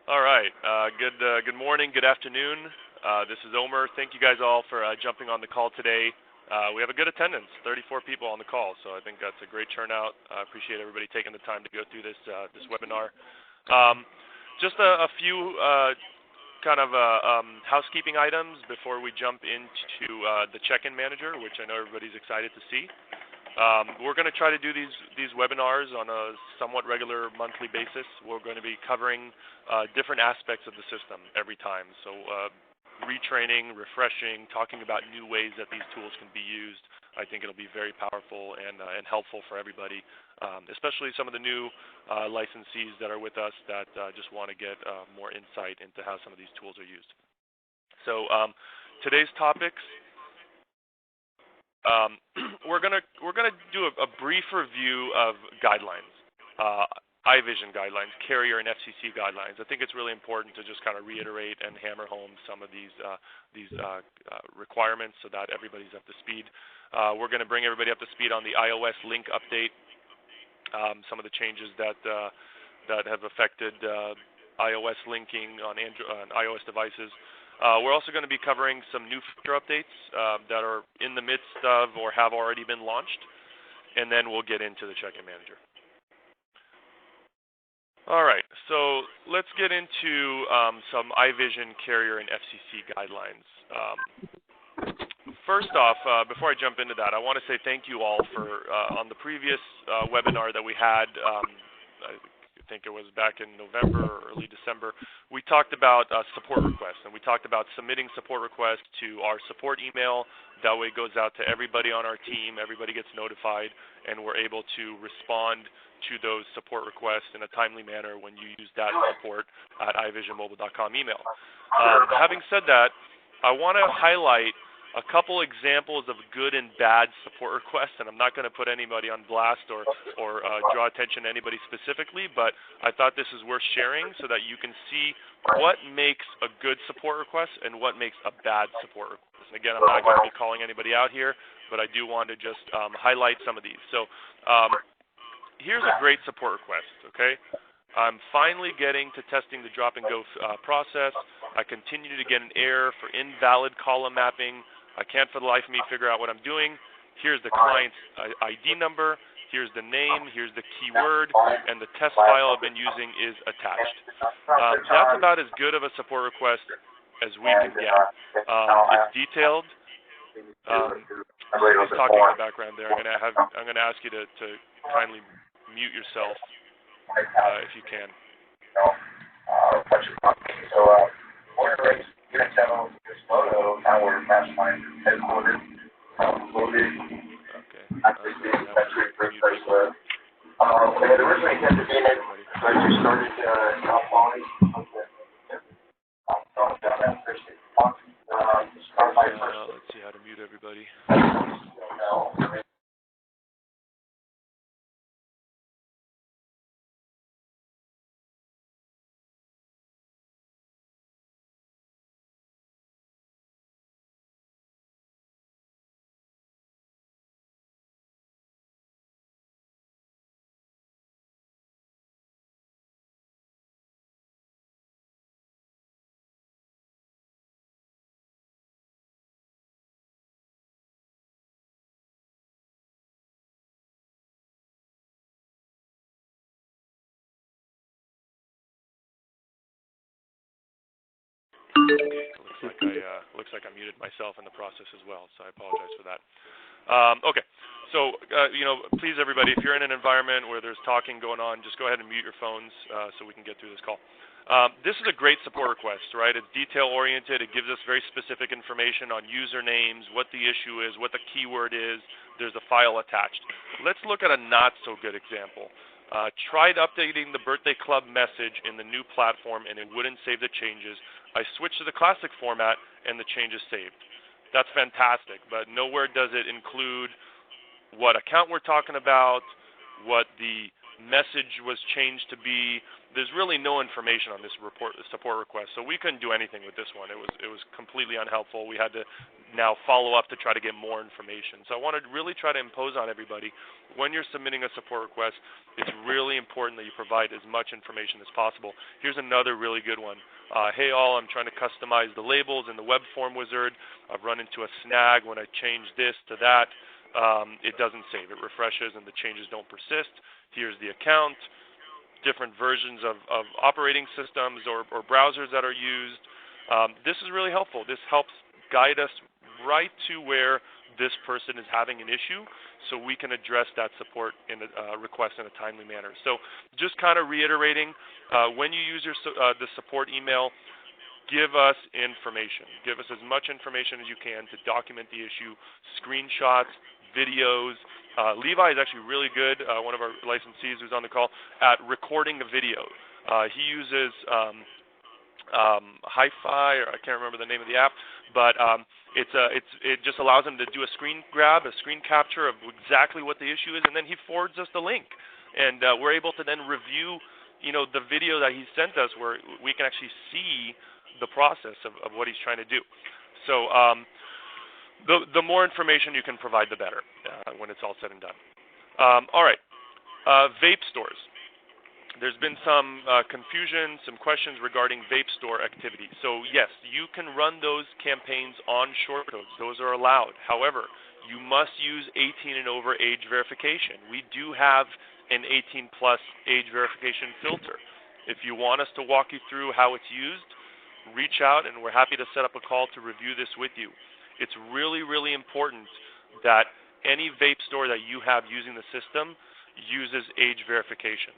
All right. Good morning, good afternoon. This is Omer. Thank you guys all for jumping on the call today. We have a good attendance, 34 people on the call, so I think that's a great turnout. I appreciate everybody taking the time to go through this webinar. Just a few housekeeping items before we jump into the check-in manager, which I know everybody's excited to see. We're going to try to do these webinars on a somewhat regular monthly basis. We're going to be covering different aspects of the system every time. So retraining, refreshing, talking about new ways that these tools can be used. I think it'll be very powerful and helpful for everybody, especially some of the new licensees that are with us that just want to get more insight into how some of these tools are used. So today's topics. We're gonna do a brief review of guidelines, iVision guidelines, carrier and FCC guidelines. I think it's really important to just kind of reiterate and hammer home some of these requirements so that everybody's up to speed. We're going to bring everybody up to speed on the iOS link update, some of the changes that have affected iOS linking on iOS devices. We're also going to be covering some new feature updates that are in the midst of or have already been launched, and then we'll get into the check-in manager. All right, so let's get into some iVision carrier and FCC guidelines. First off, before I jump into that, I want to say thank you all for on the previous webinar that we had. I think it was back in November or early December, we talked about support requests, and we talked about submitting support requests to our support email. That way it goes out to everybody on our team, everybody gets notified, and we're able to respond to those support requests in a timely manner when you use that support at iVisionMobile.com email. Having said that, I want to highlight a couple examples of good and bad support requests, and I'm not going to put anybody on blast or draw attention to anybody specifically, but I thought this is worth sharing so that you can see what makes a good support request and what makes a bad support request. And again, I'm not going to be calling anybody out here, but I do want to just highlight some of these. So here's a great support request, okay? I'm finally getting to testing the drop-and-go process. I continue to get an error for invalid column mapping. I can't for the life of me figure out what I'm doing. Here's the client's ID number. Here's the name. Here's the keyword. And the test file I've been using is attached. That's about as good of a support request as we can get. It's detailed. Somebody's talking in the background there. I'm going to ask you to kindly mute yourself if you can. Okay. Let's see how to mute everybody. Okay, looks like I muted myself in the process as well, so I apologize for that. Okay, so please everybody, if you're in an environment where there's talking going on, just go ahead and mute your phones so we can get through this call. This is a great support request, right? It's detail-oriented. It gives us very specific information on usernames, what the issue is, what the keyword is. There's a file attached. Let's look at a not-so-good example. Tried updating the birthday club message in the new platform, and it wouldn't save the changes. I switched to the classic format, and the changes saved. That's fantastic, but nowhere does it include what account we're talking about, what the message was changed to be. There's really no information on this support request, so we couldn't do anything with this one. It was completely unhelpful. We had to now follow up to try to get more information. So I want to really try to impose on everybody, when you're submitting a support request, it's really important that you provide as much information as possible. Here's another really good one. Hey all, I'm trying to customize the labels in the web form wizard. I've run into a snag when I change this to that. It doesn't save. It refreshes and the changes don't persist. Here's the account, different versions of operating systems or browsers that are used. This is really helpful. This helps guide us right to where this person is having an issue, so we can address that support in a request in a timely manner. So just kind of reiterating, when you use the support email, give us information. Give us as much information as you can to document the issue, screenshots, videos. Levi is actually really good, one of our licensees who's on the call, at recording a video. He uses Hi-Fi, or I can't remember the name of the app, but it just allows him to do a screen grab, a screen capture of exactly what the issue is, and then he forwards us the link, and we're able to then review, the video that he sent us, where we can actually see the process of what he's trying to do. So the more information you can provide, the better when it's all said and done. All right, vape stores. There's been some confusion, some questions regarding vape store activity. So yes, you can run those campaigns on shortcodes. Those are allowed. However, you must use 18 and over age verification. We do have an 18 plus age verification filter. If you want us to walk you through how it's used, reach out and we're happy to set up a call to review this with you. It's really, really important that any vape store that you have using the system uses age verification.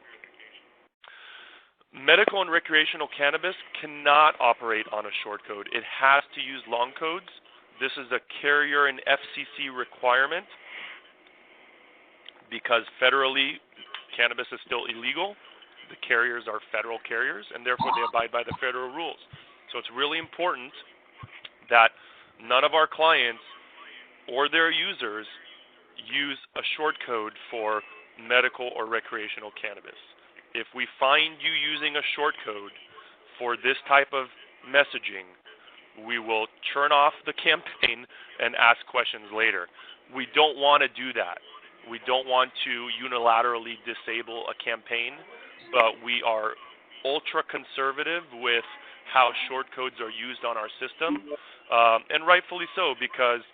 Medical and recreational cannabis cannot operate on a short code. It has to use long codes. This is a carrier and FCC requirement because federally cannabis is still illegal. The carriers are federal carriers, and therefore they abide by the federal rules. So it's really important that none of our clients or their users use a short code for medical or recreational cannabis. If we find you using a short code for this type of messaging, we will turn off the campaign and ask questions later. We don't want to do that. We don't want to unilaterally disable a campaign, but we are ultra conservative with how short codes are used on our system, and rightfully so, because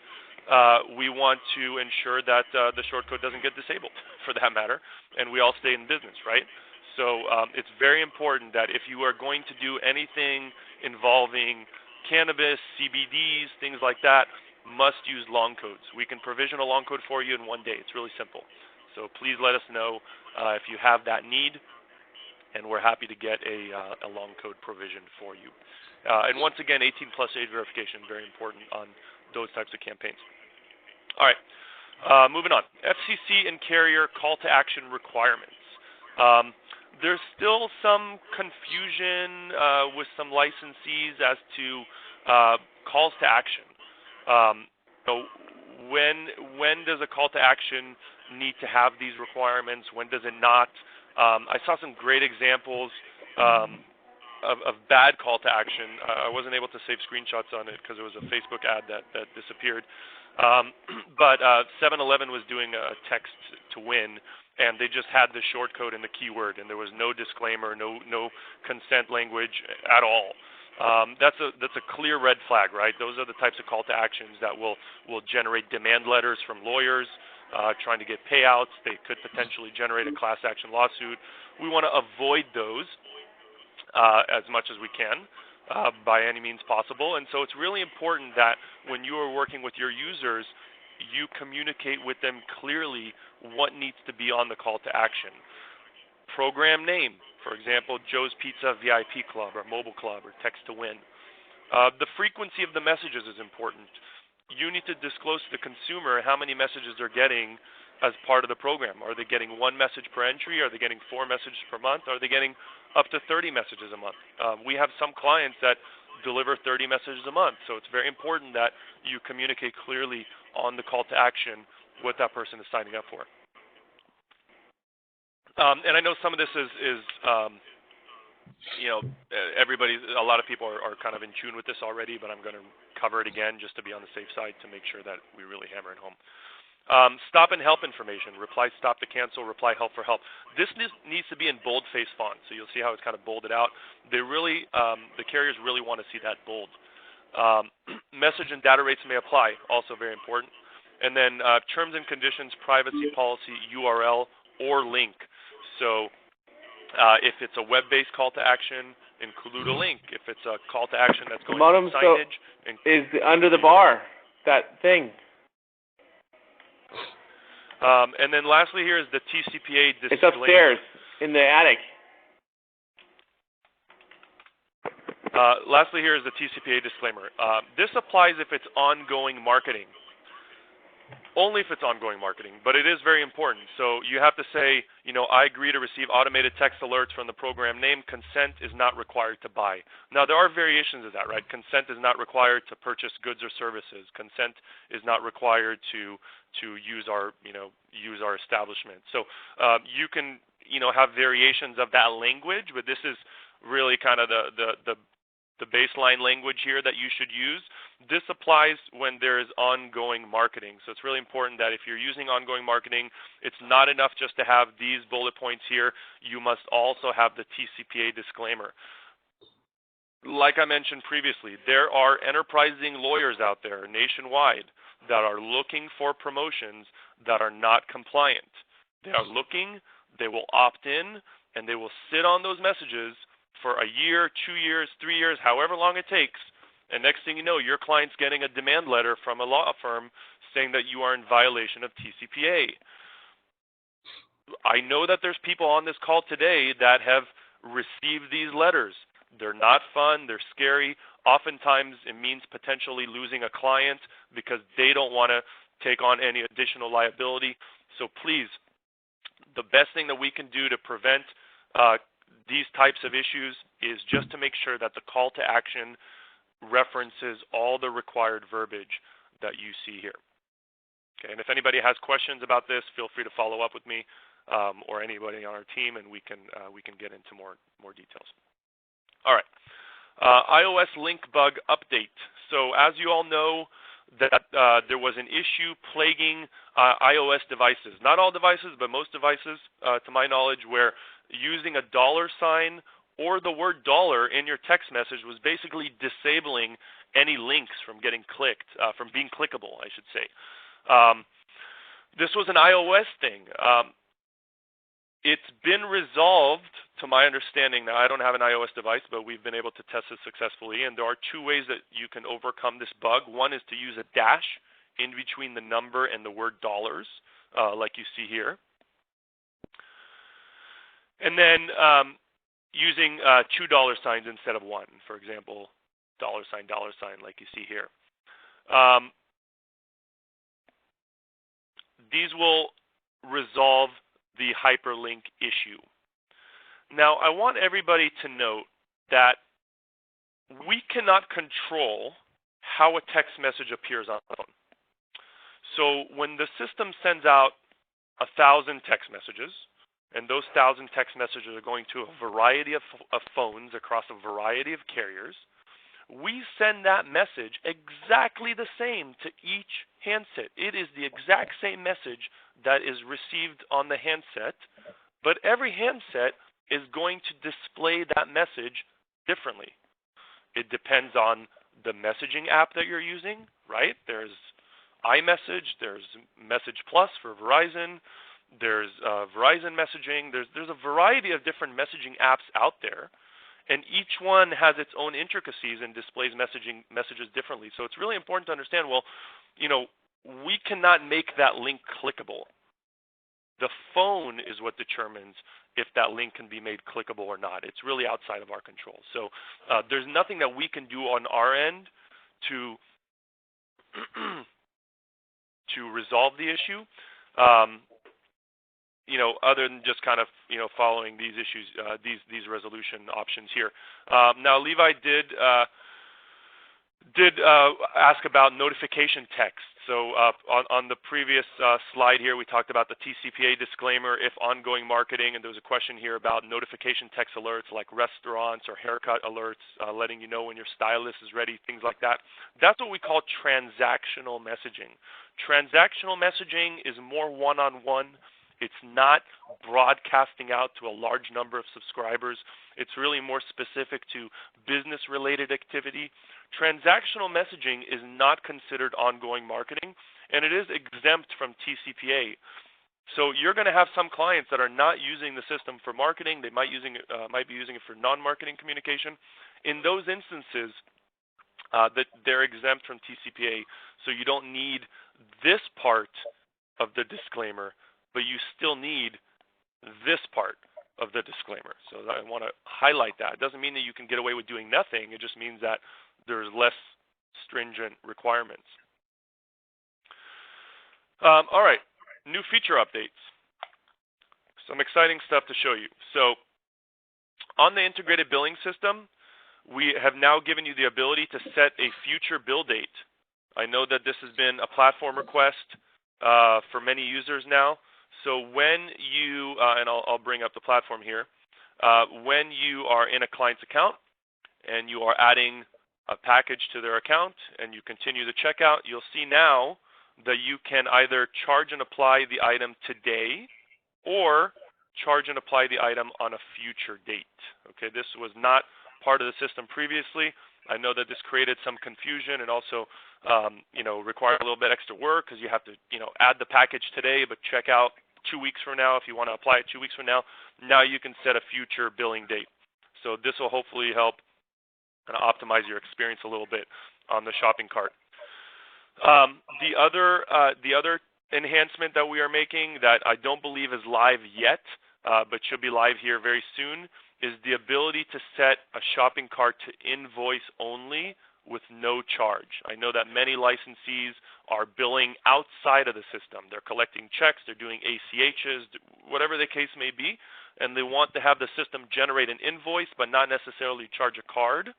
we want to ensure that the short code doesn't get disabled, for that matter, and we all stay in business, right? So it's very important that if you are going to do anything involving cannabis, CBDs, things like that, must use long codes. We can provision a long code for you in one day. It's really simple. So please let us know if you have that need, and we're happy to get a long code provision for you. And once again, 18 plus age verification, very important on those types of campaigns. All right, moving on. FCC and carrier call to action requirements. There's still some confusion with some licensees as to calls to action. So when does a call to action need to have these requirements? When does it not? I saw some great examples of bad call to action. I wasn't able to save screenshots on it because it was a Facebook ad that disappeared. But 7-Eleven was doing a text to win, and they just had the short code and the keyword, and there was no disclaimer, no consent language at all. That's a clear red flag, right? Those are the types of call to actions that will generate demand letters from lawyers trying to get payouts. They could potentially generate a class action lawsuit. We want to avoid those as much as we can by any means possible. And so it's really important that when you are working with your users, you communicate with them clearly what needs to be on the call to action. Program name, for example, Joe's Pizza VIP Club or Mobile Club or Text to Win. The frequency of the messages is important. You need to disclose to the consumer how many messages they're getting as part of the program. Are they getting one message per entry? Are they getting 4 messages per month? Are they getting up to 30 messages a month? We have some clients that deliver 30 messages a month, so it's very important that you communicate clearly on the call to action what that person is signing up for. And I know some of this is a lot of people are kind of in tune with this already, but I'm going to cover it again just to be on the safe side to make sure that we really hammer it home. Stop and help information. Reply stop to cancel, reply help for help. This needs to be in bold-face font, so you'll see how it's kind of bolded out. They really, the carriers really want to see that bold. Message and data rates may apply, also very important. And then terms and conditions, privacy policy, URL, or link. So if it's a web-based call to action, include a link. If it's a call to action that's going to signage. Is under the bar, that thing. And then lastly here is the Tcpa disclaimer. It's upstairs in the attic. Lastly here is the Tcpa disclaimer. This applies if it's ongoing marketing. Only if it's ongoing marketing, but it is very important. So you have to say, I agree to receive automated text alerts from the program name. Consent is not required to buy. Now, there are variations of that, right? Consent is not required to purchase goods or services. Consent is not required to use our, use our establishment. So you can, have variations of that language, but this is really kind of the baseline language here that you should use. This applies when there is ongoing marketing. So it's really important that if you're using ongoing marketing, it's not enough just to have these bullet points here. You must also have the Tcpa disclaimer. Like I mentioned previously, there are enterprising lawyers out there nationwide that are looking for promotions that are not compliant. They are looking, they will opt in, and they will sit on those messages for a year, 2 years, 3 years, however long it takes, and next thing you know, your client's getting a demand letter from a law firm saying that you are in violation of Tcpa. I know that there's people on this call today that have received these letters. They're not fun, they're scary. Oftentimes, it means potentially losing a client because they don't want to take on any additional liability. So please, the best thing that we can do to prevent these types of issues is just to make sure that the call to action references all the required verbiage that you see here. Okay, and if anybody has questions about this, feel free to follow up with me or anybody on our team, and we can get into more details. All right, iOS link bug update. So as you all know, that there was an issue plaguing iOS devices. Not all devices, but most devices, to my knowledge, where using a $sign or the word dollar in your text message was basically disabling any links from getting clicked, from being clickable, I should say. This was an iOS thing. It's been resolved, to my understanding. Now, I don't have an iOS device, but we've been able to test it successfully, and there are two ways that you can overcome this bug. One is to use a dash in between the number and the word dollars, like you see here. And then using $2 signs instead of one, for example, $sign, like you see here. These will resolve the hyperlink issue. Now, I want everybody to note that we cannot control how a text message appears on the phone. So when the system sends out 1,000 text messages, and those 1,000 text messages are going to a variety of phones across a variety of carriers, we send that message exactly the same to each handset. It is the exact same message that is received on the handset, but every handset is going to display that message differently. It depends on the messaging app that you're using, right? There's iMessage, there's Message Plus for Verizon, there's Verizon messaging, there's a variety of different messaging apps out there, and each one has its own intricacies and displays messages differently. So it's really important to understand, well, we cannot make that link clickable. The phone is what determines if that link can be made clickable or not. It's really outside of our control. So there's nothing that we can do on our end to resolve the issue. Other than just kind of, following these issues, these resolution options here. Now, Levi did ask about notification texts. So on the previous slide here, we talked about the Tcpa disclaimer if ongoing marketing, and there was a question here about notification text alerts like restaurants or haircut alerts, letting you know when your stylist is ready, things like that. That's what we call transactional messaging. Transactional messaging is more one-on-one. It's not broadcasting out to a large number of subscribers. It's really more specific to business-related activity. Transactional messaging is not considered ongoing marketing, and it is exempt from Tcpa. So you're going to have some clients that are not using the system for marketing. They might be using it for non-marketing communication. In those instances, that they're exempt from Tcpa, so you don't need this part of the disclaimer, but you still need this part of the disclaimer. So I want to highlight that. It doesn't mean that you can get away with doing nothing. It just means that there's less stringent requirements. All right, new feature updates. Some exciting stuff to show you. So on the integrated billing system, we have now given you the ability to set a future bill date. I know that this has been a platform request for many users now. So when you, and I'll bring up the platform here, when you are in a client's account and you are adding a package to their account and you continue the checkout, you'll see now that you can either charge and apply the item today or charge and apply the item on a future date. Okay, this was not part of the system previously. I know that this created some confusion and also required a little bit extra work because you have to add the package today but check out 2 weeks from now if you want to apply it 2 weeks from now. Now you can set a future billing date. So this will hopefully help optimize your experience a little bit on the shopping cart. The other enhancement that we are making that I don't believe is live yet, but should be live here very soon, is the ability to set a shopping cart to invoice only with no charge. I know that many licensees are billing outside of the system. They're collecting checks, they're doing ACHs, whatever the case may be, and they want to have the system generate an invoice but not necessarily charge a card.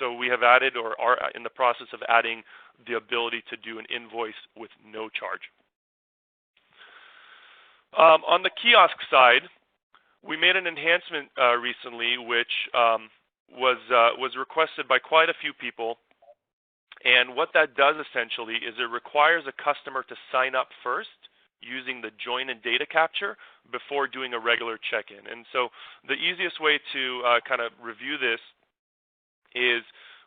So we have added or are in the process of adding the ability to do an invoice with no charge. On the kiosk side, we made an enhancement recently which was requested by quite a few people. And what that does essentially is it requires a customer to sign up first using the join and data capture before doing a regular check-in. And so the easiest way to kind of review this is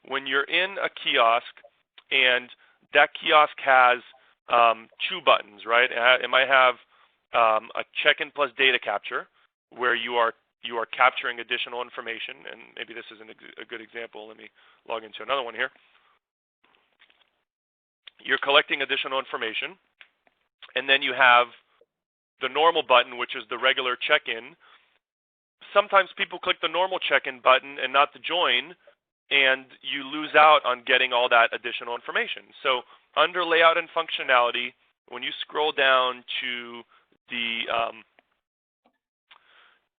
when you're in a kiosk and that kiosk has 2 buttons, right? It might have a check-in plus data capture where you are capturing additional information, and maybe this isn't a good example. Let me log into another one here. You're collecting additional information, and then you have the normal button, which is the regular check-in. Sometimes people click the normal check-in button and not the join, and you lose out on getting all that additional information. So under layout and functionality, when you scroll down to the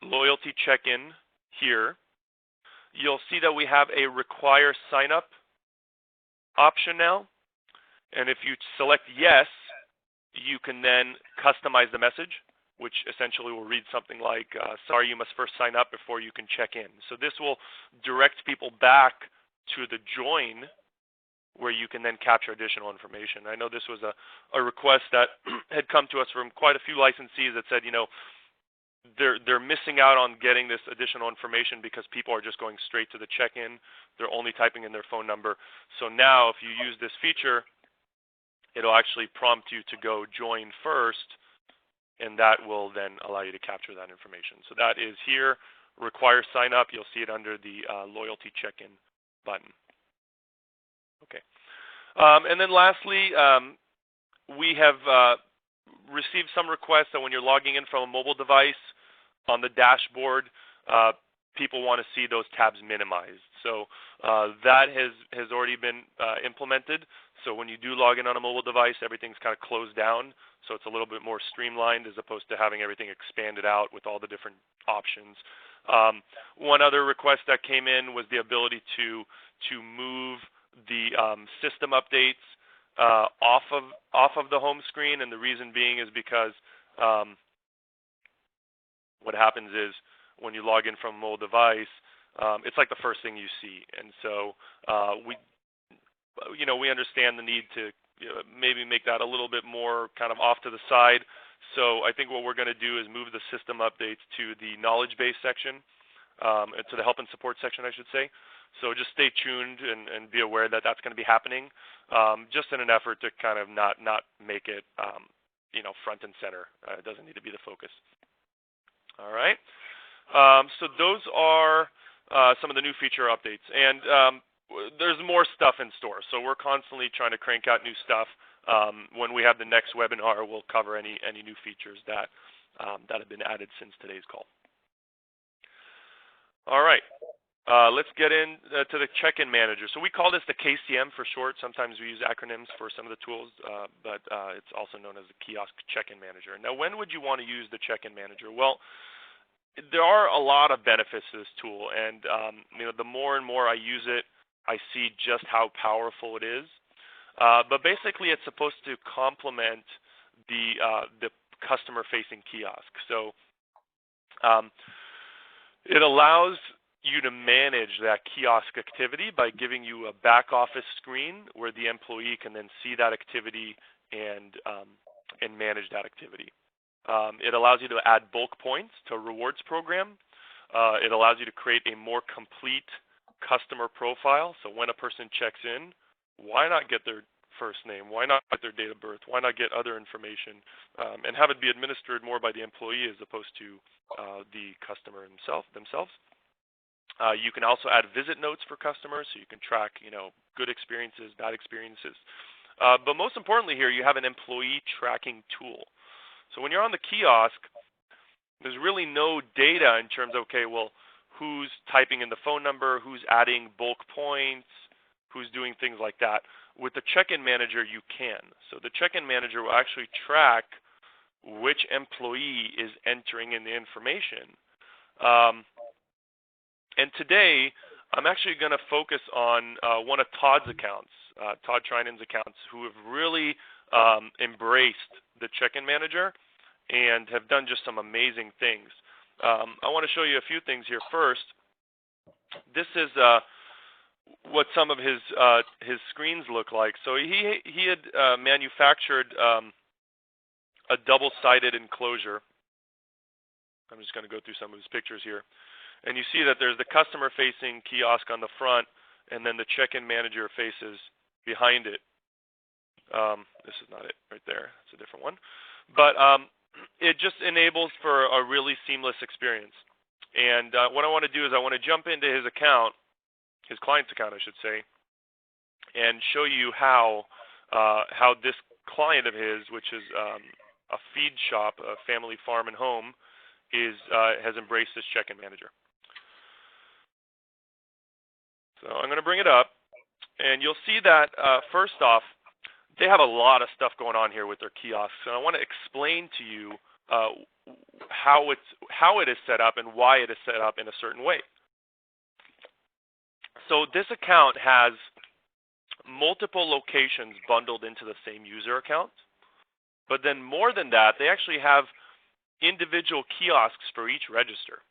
loyalty check-in here, you'll see that we have a require sign-up option now. And if you select yes, you can then customize the message, which essentially will read something like, sorry, you must first sign up before you can check in. So this will direct people back to the join where you can then capture additional information. I know this was a request that had come to us from quite a few licensees that said, they're missing out on getting this additional information because people are just going straight to the check-in. They're only typing in their phone number. So now if you use this feature, it'll actually prompt you to go join first, and that will then allow you to capture that information. So that is here, require sign up. You'll see it under the loyalty check-in button. Okay. And then lastly, we have received some requests that when you're logging in from a mobile device on the dashboard, people want to see those tabs minimized. So that has already been implemented. So when you do log in on a mobile device, everything's kind of closed down. So it's a little bit more streamlined as opposed to having everything expanded out with all the different options. One other request that came in was the ability to move the system updates off of the home screen, and the reason being is because what happens is when you log in from a mobile device, it's like the first thing you see, and so we understand the need to maybe make that a little bit more kind of off to the side. So I think what we're going to do is move the system updates to the knowledge base section, to the help and support section, I should say. So just stay tuned and be aware that that's going to be happening, just in an effort to kind of not make it, front and center. It doesn't need to be the focus. All right. So those are some of the new feature updates, and there's more stuff in store. So we're constantly trying to crank out new stuff. When we have the next webinar, we'll cover any new features that have been added since today's call. All right. Let's get into the check-in manager. So we call this the KCM for short. Sometimes we use acronyms for some of the tools, but it's also known as the Kiosk check-in manager. Now, when would you want to use the check-in manager? Well, there are a lot of benefits to this tool, and the more and more I use it, I see just how powerful it is. But basically, it's supposed to complement the customer-facing kiosk. So it allows you to manage that kiosk activity by giving you a back office screen where the employee can then see that activity and manage that activity. It allows you to add bulk points to a rewards program. It allows you to create a more complete customer profile. So when a person checks in, why not get their first name? Why not get their date of birth? Why not get other information and have it be administered more by the employee as opposed to the customer themselves? You can also add visit notes for customers, so you can track, good experiences, bad experiences. But most importantly here, you have an employee tracking tool. So when you're on the kiosk, there's really no data in terms of, who's typing in the phone number, who's adding bulk points, who's doing things like that. With the check-in manager, you can. So the check-in manager will actually track which employee is entering in the information. And today, I'm actually going to focus on one of Todd's accounts, Todd Trinan's accounts, who have really embraced the check-in manager and have done just some amazing things. I want to show you a few things here. First, this is what some of his screens look like. So he had manufactured a double-sided enclosure. I'm just going to go through some of his pictures here. And you see that there's the customer-facing kiosk on the front, and then the check-in manager faces behind it. This is not it right there. It's a different one. But it just enables for a really seamless experience. And what I want to do is I want to jump into his account, his client's account, I should say, and show you how this client of his, which is a feed shop, a family farm and home, has embraced this check-in manager. So I'm going to bring it up, and you'll see that first off, they have a lot of stuff going on here with their kiosks, and I want to explain to you how it is set up and why it is set up in a certain way. So this account has multiple locations bundled into the same user account, but then more than that, they actually have individual kiosks for each register.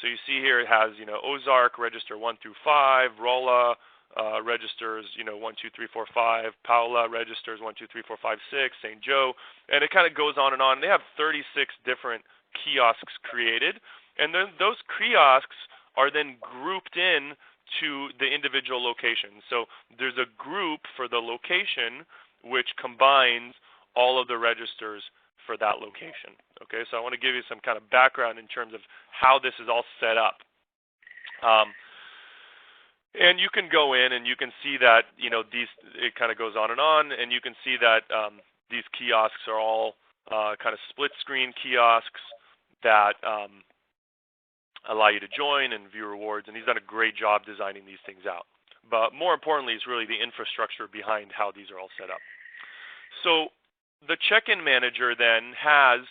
So you see here it has, Ozark register 1 through 5, Rolla registers, 1, 2, 3, 4, 5, Paola registers 1, 2, 3, 4, 5, 6, St. Joe, and it kind of goes on and on. They have 36 different kiosks created, and then those kiosks are then grouped in to the individual location. So there's a group for the location which combines all of the registers for that location. Okay, so I want to give you some kind of background in terms of how this is all set up. And you can go in and you can see that, it kind of goes on, and you can see that these kiosks are all kind of split screen kiosks that allow you to join and view rewards, and he's done a great job designing these things out. But more importantly, it's really the infrastructure behind how these are all set up. So the check-in manager then has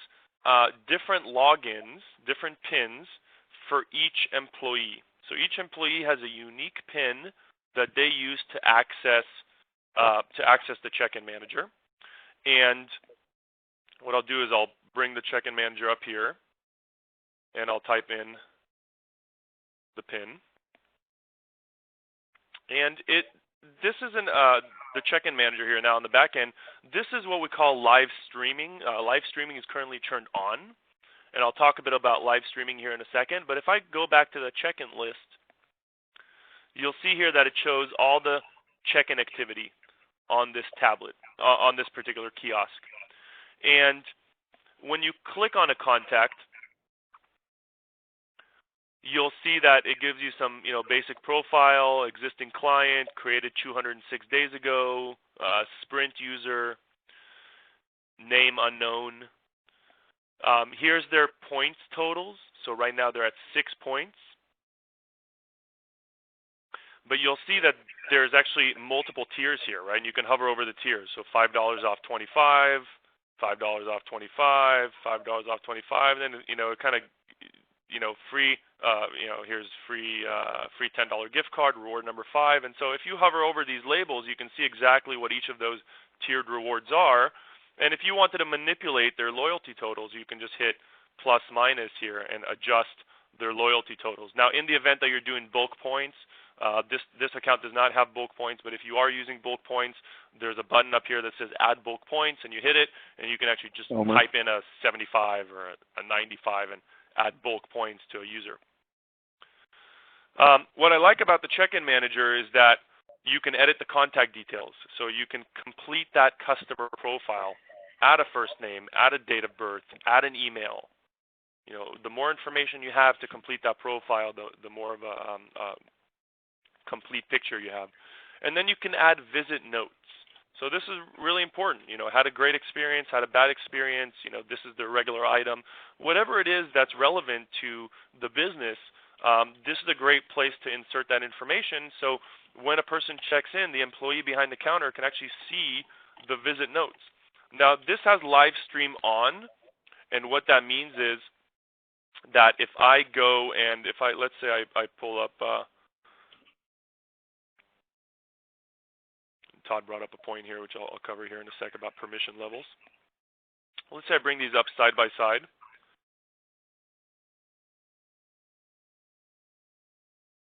different logins, different pins for each employee. So each employee has a unique pin that they use to access to access the check-in manager. And what I'll do is I'll bring the check-in manager up here, and I'll type in the PIN. And this is the check-in manager here now on the back end. This is what we call live streaming. Live streaming is currently turned on, and I'll talk a bit about live streaming here in a second. But if I go back to the check-in list, you'll see here that it shows all the check-in activity on this tablet, on this particular kiosk. And when you click on a contact, you'll see that it gives you some, basic profile, existing client, created 206 days ago, Sprint user, name unknown. Here's their points totals. So right now they're at 6 points. But you'll see that there's actually multiple tiers here, right? And you can hover over the tiers. So $5 off 25, $5 off 25, $5 off 25, and then it kind of free here's free $10 gift card, reward number 5. And so if you hover over these labels, you can see exactly what each of those tiered rewards are. And if you wanted to manipulate their loyalty totals, you can just hit plus minus here and adjust their loyalty totals. Now, in the event that you're doing bulk points, this account does not have bulk points, but if you are using bulk points, there's a button up here that says add bulk points, and you hit it, and you can actually just type in a 75 or a 95 and add bulk points to a user. What I like about the check-in manager is that you can edit the contact details. So you can complete that customer profile, add a first name, add a date of birth, add an email. The more information you have to complete that profile, the more of a complete picture you have. And then you can add visit notes. So this is really important. Had a great experience, had a bad experience, this is the regular item. Whatever it is that's relevant to the business, this is a great place to insert that information. So when a person checks in, the employee behind the counter can actually see the visit notes. Now, this has live stream on, and what that means is that if I go and let's say I pull up, Todd brought up a point here, which I'll cover here in a sec about permission levels. Let's say I bring these up side by side.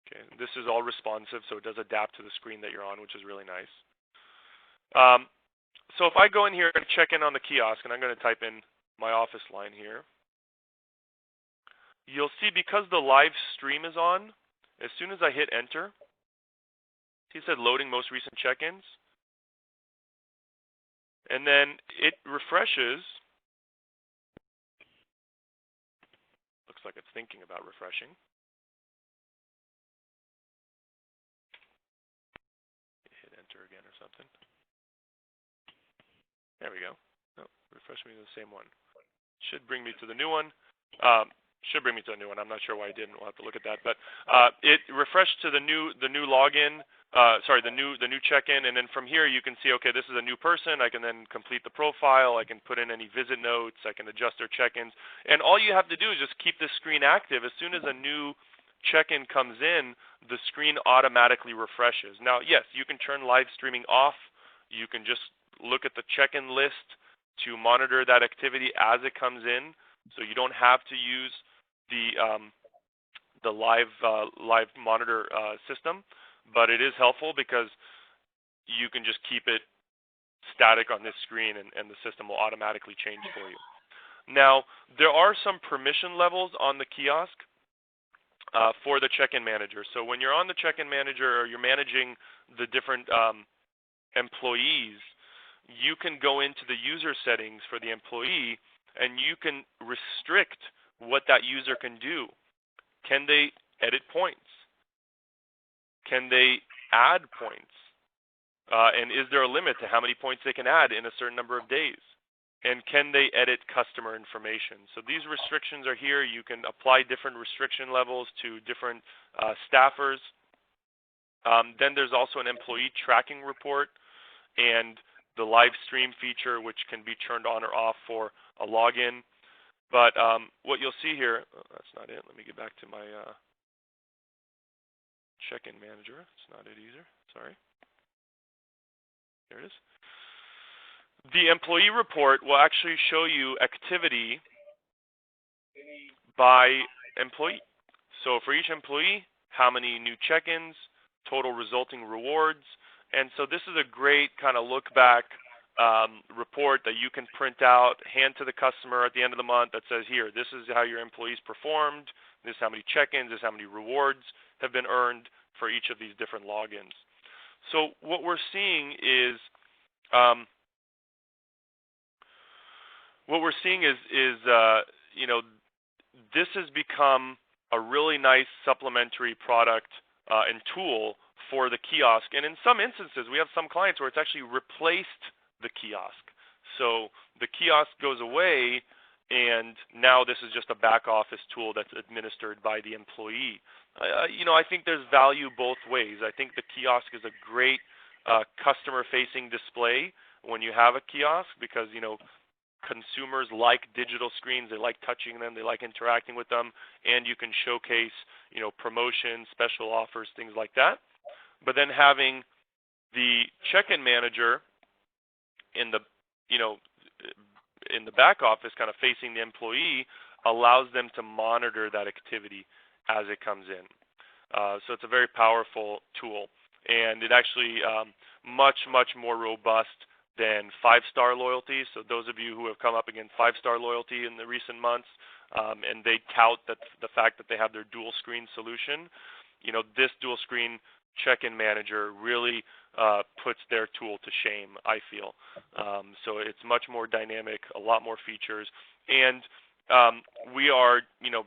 Okay, this is all responsive, so it does adapt to the screen that you're on, which is really nice. So if I go in here and check in on the kiosk, and I'm going to type in my office line here, you'll see because the live stream is on, as soon as I hit enter, he said loading most recent check-ins, and then it refreshes. Looks like it's thinking about refreshing. Hit enter again or something. There we go. Oh, refresh me to the same one. Should bring me to the new one. Should bring me to a new one. I'm not sure why I didn't. We'll have to look at that. But it refreshed to the new login. The new check-in, and then from here you can see, okay, this is a new person. I can then complete the profile. I can put in any visit notes. I can adjust their check-ins, and all you have to do is just keep this screen active. As soon as a new check-in comes in, the screen automatically refreshes. Now, yes, you can turn live streaming off. You can just look at the check-in list to monitor that activity as it comes in, so you don't have to use the live monitor system. But it is helpful because you can just keep it static on this screen, and the system will automatically change for you. Now, there are some permission levels on the kiosk for the check-in manager. So when you're on the check-in manager or you're managing the different employees, you can go into the user settings for the employee, and you can restrict what that user can do. Can they edit points? Can they add points? And is there a limit to how many points they can add in a certain number of days? And can they edit customer information? So these restrictions are here. You can apply different restriction levels to different staffers. Then there's also an employee tracking report and the live stream feature, which can be turned on or off for a login. But what you'll see here, that's not it. Let me get back to my check-in manager. It's not it either. Sorry. There it is. The employee report will actually show you activity by employee. So for each employee, how many new check-ins, total resulting rewards. And so this is a great kind of look back report that you can print out, hand to the customer at the end of the month that says, here, this is how your employees performed, this is how many check-ins, this is how many rewards have been earned for each of these different logins. So what we're seeing is you know, this has become a really nice supplementary product and tool for the kiosk. And in some instances, we have some clients where it's actually replaced the kiosk. So the kiosk goes away, and now this is just a back office tool that's administered by the employee. You know, I think there's value both ways. I think the kiosk is a great customer-facing display when you have a kiosk because, you know, consumers like digital screens, they like touching them, they like interacting with them, and you can showcase, you know, promotions, special offers, things like that. But then having the check-in manager in the, you know, in the back office kind of facing the employee allows them to monitor that activity as it comes in. So it's a very powerful tool, and it actually much more robust than 5-star loyalty. So those of you who have come up against 5-star loyalty in the recent months, and they tout that the fact that they have their dual screen solution, you know, this dual screen check-in manager really puts their tool to shame, I feel. So it's much more dynamic, a lot more features, and we are, you know,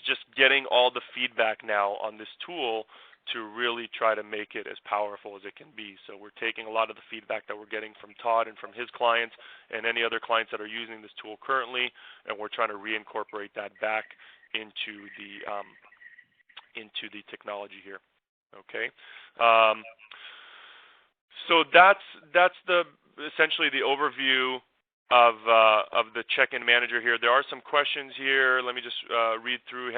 just getting all the feedback now on this tool to really try to make it as powerful as it can be. So we're taking a lot of the feedback that we're getting from Todd and from his clients and any other clients that are using this tool currently, and we're trying to reincorporate that back into the technology here. Okay, so that's essentially the overview of the check-in manager here. There are some questions here. Let me just read through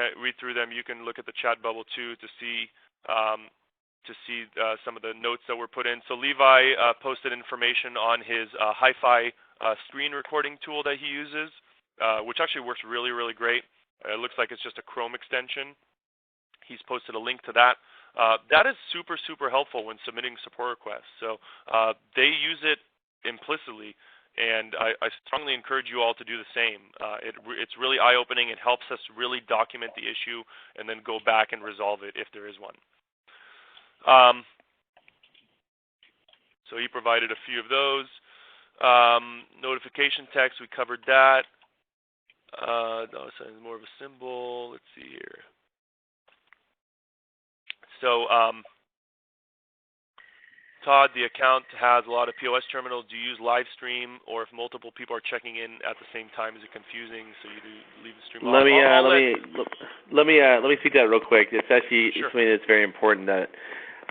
them. You can look at the chat bubble too to see some of the notes that were put in. So Levi posted information on his hi-fi screen recording tool that he uses, which actually works really great. It looks like it's just a Chrome extension. He's posted a link to that. That is super helpful when submitting support requests. So they use it implicitly, and I strongly encourage you all to do the same. It's really eye-opening. It helps us really document the issue and then go back and resolve it if there is one. So he provided a few of those. Notification text, we covered that. More of a symbol. Let's see here. So, Todd, the account has a lot of POS terminals. Do you use live stream, or if multiple people are checking in at the same time, is it confusing? So you do leave the stream Let off? me speak to that real quick. It's actually something that's very important. That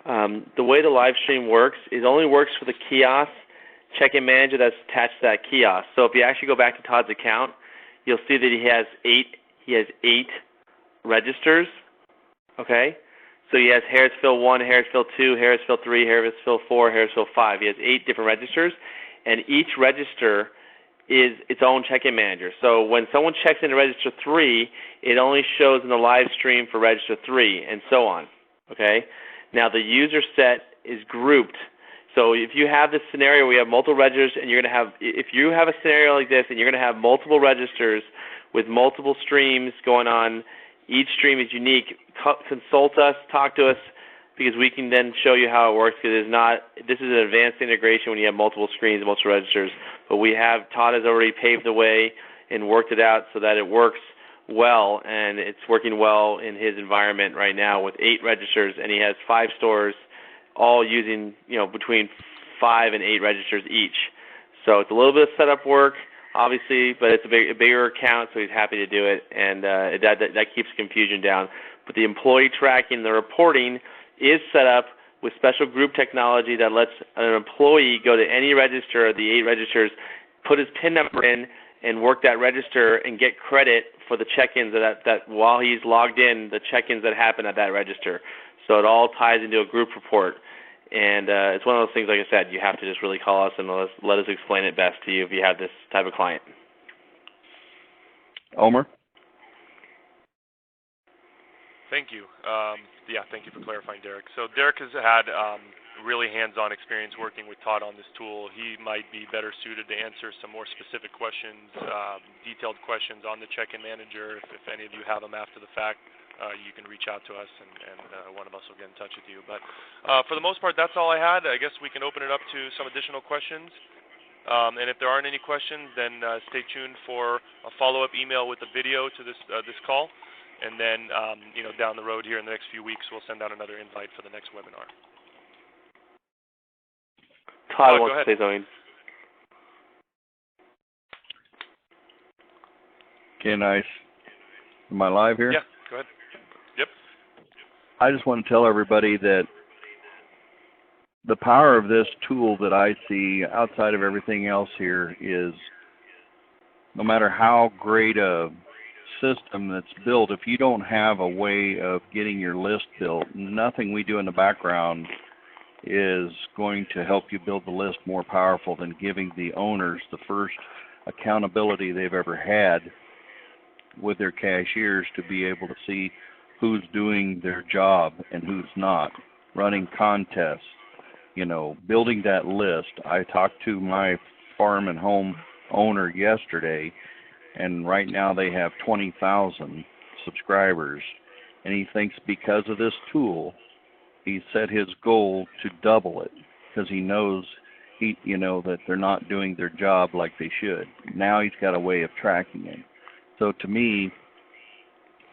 the way the live stream works is only works for the kiosk check-in manager that's attached to that kiosk. So if you actually go back to Todd's account, you'll see that he has eight registers. Okay. So he has Harrisville 1, Harrisville 2, Harrisville 3, Harrisville 4, Harrisville 5. He has 8 different registers, and each register is its own check-in manager. So when someone checks into register 3, it only shows in the live stream for register 3, and so on. Okay? Now the user set is grouped. So if you have this scenario where you have multiple registers, and you're going to have, if you have a scenario like this, and you're going to have multiple registers with multiple streams going on, each stream is unique. Consult us, talk to us, because we can then show you how it works. Because this is an advanced integration when you have multiple screens, multiple registers. But Todd has already paved the way and worked it out so that it works well, and it's working well in his environment right now with 8 registers, and he has 5 stores, all using between 5 and 8 registers each. So it's a little bit of setup work, obviously, but it's a bigger account, so he's happy to do it, and that keeps confusion down. But the employee tracking, the reporting is set up with special group technology that lets an employee go to any register of the 8 registers, put his PIN number in, and work that register and get credit for the check-ins that while he's logged in, the check-ins that happen at that register. So it all ties into a group report. And it's one of those things, like I said, you have to just really call us and let us explain it best to you if you have this type of client. Omer? Thank you. Thank you for clarifying, Derek. So Derek has had really hands-on experience working with Todd on this tool. He might be better suited to answer some more specific questions, detailed questions on the check-in manager. If any of you have them after the fact, you can reach out to us, and one of us will get in touch with you. But for the most part, that's all I had. I guess we can open it up to some additional questions. And if there aren't any questions, then stay tuned for a follow-up email with a video to this call. And then, down the road here in the next few weeks, we'll send out another invite for the next webinar. Todd wants to say something. Am I live here? Yeah, go ahead. Yep. I just want to tell everybody that the power of this tool that I see outside of everything else here is no matter how great a system that's built, if you don't have a way of getting your list built, nothing we do in the background is going to help you build the list more powerful than giving the owners the first accountability they've ever had with their cashiers to be able to see who's doing their job and who's not, running contests, building that list. I talked to my farm and home owner yesterday, and right now they have 20,000 subscribers, and he thinks because of this tool, he set his goal to double it because he knows that they're not doing their job like they should. Now he's got a way of tracking it. So to me,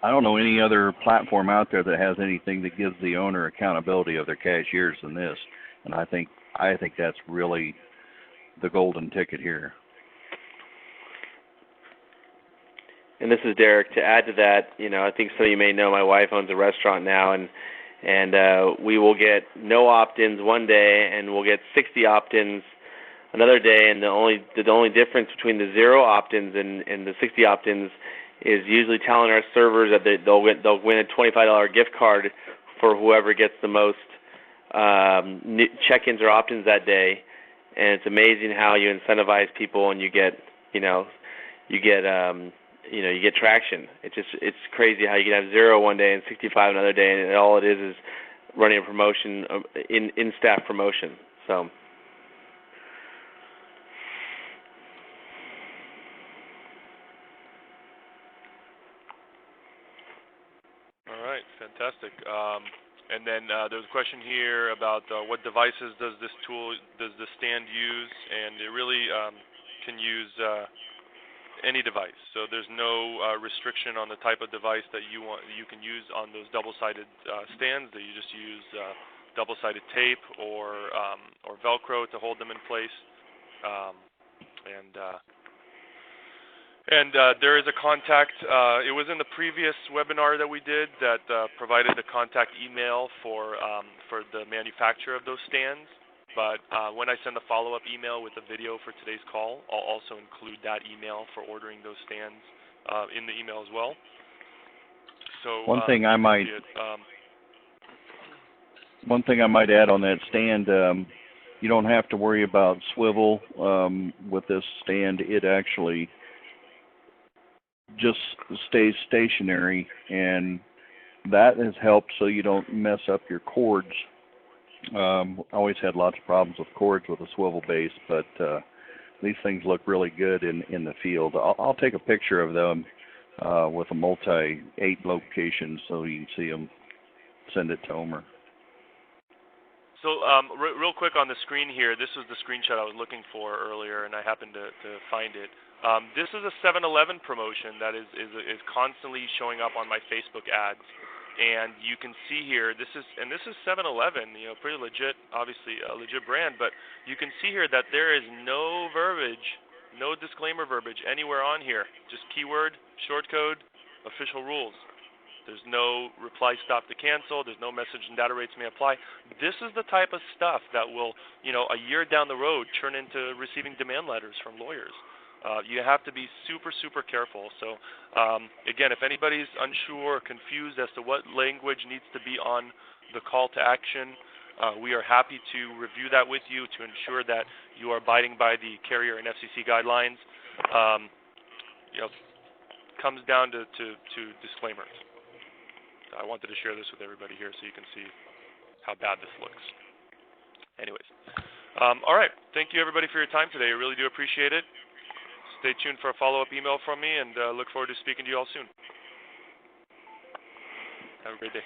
I don't know any other platform out there that has anything that gives the owner accountability of their cashiers than this, and I think that's really the golden ticket here. And this is Derek. To add to that, I think some of you may know my wife owns a restaurant now, and we will get no opt-ins one day, and we'll get 60 opt-ins another day. And the only difference between the 0 opt-ins and the 60 opt-ins is usually telling our servers that they'll win a $25 gift card for whoever gets the most check-ins or opt-ins that day. And it's amazing how you incentivize people and you get traction. It's crazy how you can have 0 one day and 65 another day, and all it is running a promotion, in-staff promotion. So. All right, fantastic. And then there's a question here about what devices does this stand use, and it really can use any device. So there's no restriction on the type of device that you can use on those double-sided stands. That you just use double-sided tape or Velcro to hold them in place. And there is a contact. It was in the previous webinar that we did that provided the contact email for the manufacturer of those stands. But when I send a follow-up email with a video for today's call, I'll also include that email for ordering those stands in the email as well. So one thing I might add on that stand, you don't have to worry about swivel with this stand. It actually just stays stationary, and that has helped so you don't mess up your cords. I always had lots of problems with cords with a swivel base, but these things look really good in the field. I'll take a picture of them with a multi-8 location so you can see them. Send it to Omer. So real quick on the screen here, this was the screenshot I was looking for earlier, and I happened to find it. This is a 7-Eleven promotion that is constantly showing up on my Facebook ads. And you can see here, this is 7-Eleven, pretty legit, obviously a legit brand, but you can see here that there is no verbiage, no disclaimer verbiage anywhere on here. Just keyword, short code, official rules. There's no reply stop to cancel. There's no message and data rates may apply. This is the type of stuff that will, a year down the road, turn into receiving demand letters from lawyers. You have to be super, super careful. So, again, if anybody's unsure or confused as to what language needs to be on the call to action, We are happy to review that with you to ensure that you are abiding by the carrier and FCC guidelines. Comes down to disclaimers. I wanted to share this with everybody here so you can see how bad this looks. Anyways, all right. Thank you, everybody, for your time today. I really do appreciate it. Stay tuned for a follow-up email from me, and look forward to speaking to you all soon. Have a great day.